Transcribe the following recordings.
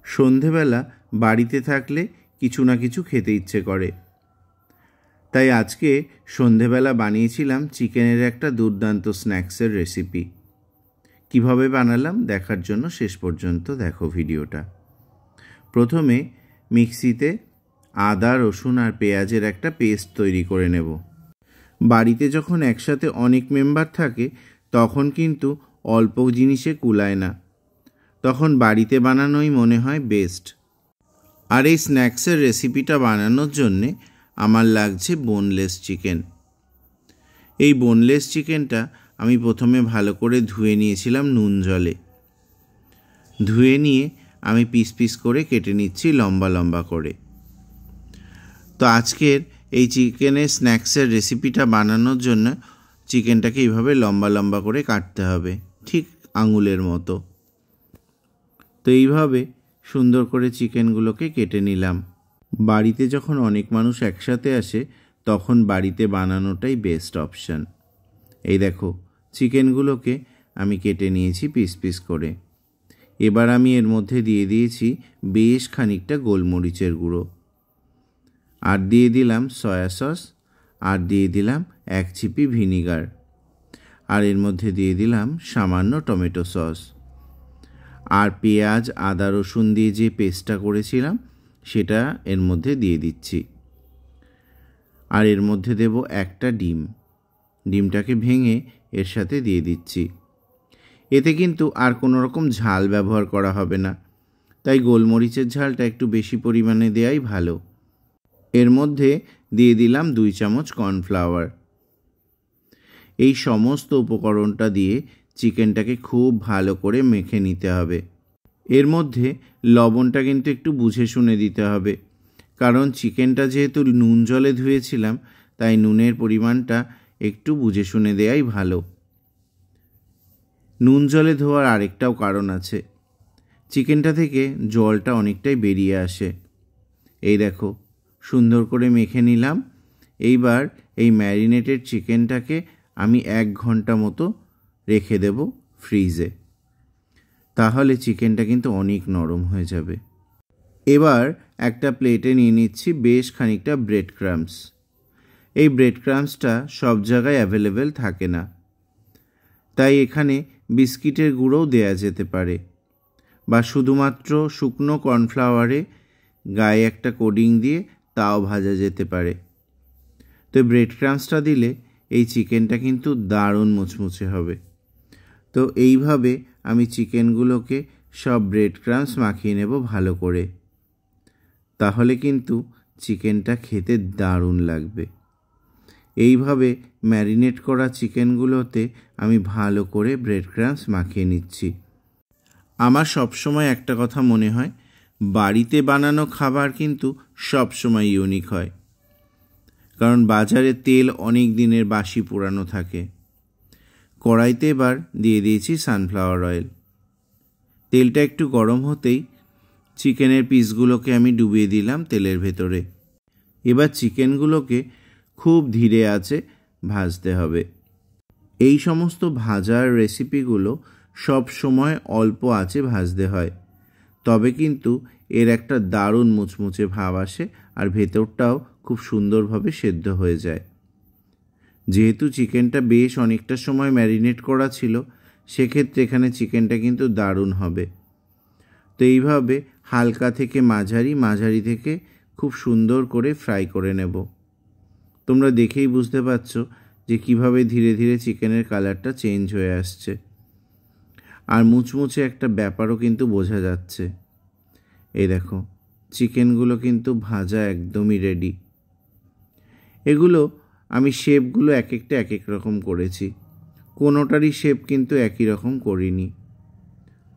সন্ধেবেলা বাড়িতে থাকলে কিছু না কিছু খেতে ইচ্ছে করে। তাই আজকে সন্ধেবেলা বানিয়েছিলাম চিকেনের একটা দুর্দান্ত স্ন্যাক্সের রেসিপি। কিভাবে বানালাম দেখার জন্য শেষ পর্যন্ত দেখো ভিডিওটা। প্রথমে মিক্সিতে আদা, রসুন আর পেঁয়াজের একটা পেস্ট তৈরি করে নেব। বাড়িতে যখন একসাথে অনেক মেম্বার থাকে তখন কিন্তু অল্প জিনিসে কুলায় না, তখন বাড়িতে বানানোই মনে হয় বেস্ট। আর এই স্ন্যাক্সের রেসিপিটা বানানোর জন্যে আমার লাগছে বোনলেস চিকেন। এই বোনলেস চিকেনটা আমি প্রথমে ভালো করে ধুয়ে নিয়েছিলাম নুন জলে। ধুয়ে নিয়ে আমি পিস পিস করে কেটে নিচ্ছি লম্বা লম্বা করে। তো আজকের এই চিকেনের স্ন্যাক্সের রেসিপিটা বানানোর জন্য চিকেনটাকে এইভাবে লম্বা লম্বা করে কাটতে হবে, ঠিক আঙুলের মতো। তো এইভাবে সুন্দর করে চিকেনগুলোকে কেটে নিলাম। বাড়িতে যখন অনেক মানুষ একসাথে আসে তখন বাড়িতে বানানোটাই বেস্ট অপশান। এই দেখো চিকেনগুলোকে আমি কেটে নিয়েছি পিস পিস করে। এবার আমি এর মধ্যে দিয়ে দিয়েছি বেশ খানিকটা গোলমরিচের গুঁড়ো, আর দিয়ে দিলাম সয়া সস, আর দিয়ে দিলাম এক ছিপি ভিনিগার, আর এর মধ্যে দিয়ে দিলাম সামান্য টমেটো সস, আর পেঁয়াজ, আদা, রসুন দিয়ে যে পেস্টটা করেছিলাম সেটা এর মধ্যে দিয়ে দিচ্ছি। আর এর মধ্যে দেব একটা ডিম। ডিমটাকে ভেঙে এর সাথে দিয়ে দিচ্ছি। এতে কিন্তু আর কোনো রকম ঝাল ব্যবহার করা হবে না, তাই গোলমরিচের ঝালটা একটু বেশি পরিমাণে দেওয়াই ভালো। এর মধ্যে দিয়ে দিলাম 2 চামচ কর্নফ্লাওয়ার। এই সমস্ত উপকরণটা দিয়ে চিকেনটাকে খুব ভালো করে মেখে নিতে হবে। এর মধ্যে লবণটা কিন্তু একটু বুঝে শুনে দিতে হবে, কারণ চিকেনটা যেহেতু নুন জলে ধুয়েছিলাম তাই নুনের পরিমাণটা একটু বুঝে শুনে দেওয়াই ভালো। নুন জলে ধোয়ার আরেকটাও কারণ আছে, চিকেনটা থেকে জলটা অনেকটাই বেরিয়ে আসে। এই দেখো সুন্দর করে মেখে নিলাম। এইবার এই ম্যারিনেটেড চিকেনটাকে আমি 1 ঘন্টা মতো রেখে দেব ফ্রিজে, তাহলে চিকেনটা কিন্তু অনেক নরম হয়ে যাবে। এবার একটা প্লেটে নিয়ে নিচ্ছি বেশ খানিকটা ব্রেড ক্রাম্বস। এই ব্রেড ক্রাম্বসটা সব জায়গায় অ্যাভেলেবেল থাকে না, তাই এখানে বিস্কিটের গুঁড়োও দেয়া যেতে পারে, বা শুধুমাত্র শুকনো কর্নফ্লাওয়ারে গায়ে একটা কোডিং দিয়ে তাও ভাজা যেতে পারে। তো ব্রেড ক্রাম্বসটা দিলে এই চিকেনটা কিন্তু দারুণ মুচমুচে হবে। তো এইভাবে আমি চিকেনগুলোকে সব ব্রেড ক্রাম্বস মাখিয়ে নেব ভালো করে, তাহলে কিন্তু চিকেনটা খেতে দারুণ লাগবে। এইভাবে ম্যারিনেট করা চিকেনগুলোতে আমি ভালো করে ব্রেড ক্রাম্বস মাখিয়ে নিচ্ছি। আমার সবসময় একটা কথা মনে হয়, বাড়িতে বানানো খাবার কিন্তু সবসময় ইউনিক হয়, কারণ বাজারে তেল অনেক দিনের বাসি পুরানো থাকে। কড়াইতে এবার দিয়ে দিয়েছি সানফ্লাওয়ার অয়েল। তেলটা একটু গরম হতেই চিকেনের পিসগুলোকে আমি ডুবিয়ে দিলাম তেলের ভেতরে। এবার চিকেনগুলোকে খুব ধীরে আঁচে ভাজতে হবে। এই সমস্ত ভাজার রেসিপিগুলো সব সময় অল্প আঁচে ভাজতে হয়, তবে কিন্তু এর একটা দারুণ মুচমুচে ভাব আসে আর ভেতরটাও খুব সুন্দরভাবে সেদ্ধ হয়ে যায়। যেহেতু চিকেনটা বেশ অনেকটা সময় ম্যারিনেট করা ছিল, সেক্ষেত্রে এখানে চিকেনটা কিন্তু দারুণ হবে। তো এইভাবে হালকা থেকে মাঝারি, মাঝারি থেকে খুব সুন্দর করে ফ্রাই করে নেব। তোমরা দেখেই বুঝতে পারছো যে কিভাবে ধীরে ধীরে চিকেনের কালারটা চেঞ্জ হয়ে আসছে, আর মুচমুচে একটা ব্যাপারও কিন্তু বোঝা যাচ্ছে। এই দেখো চিকেনগুলো কিন্তু ভাজা একদমই রেডি। এগুলো আমি শেপগুলো এক একটা এক এক রকম করেছি, কোনোটারই শেপ কিন্তু একই রকম করিনি।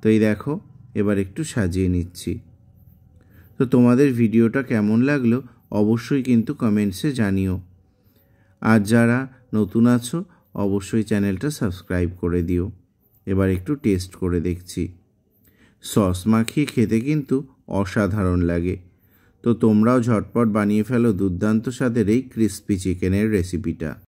তো এই দেখো এবার একটু সাজিয়ে নিচ্ছি। তো তোমাদের ভিডিওটা কেমন লাগলো অবশ্যই কিন্তু কমেন্টসে জানিও, আর যারা নতুন আছো অবশ্যই চ্যানেলটা সাবস্ক্রাইব করে দিও। এবার একটু টেস্ট করে দেখছি। সস মাখিয়ে খেতে কিন্তু অসাধারণ লাগে। তো তোমরাও ঝটপট বানিয়ে ফেলো দুর্দান্ত স্বাদের এই ক্রিস্পি চিকেনের রেসিপিটা।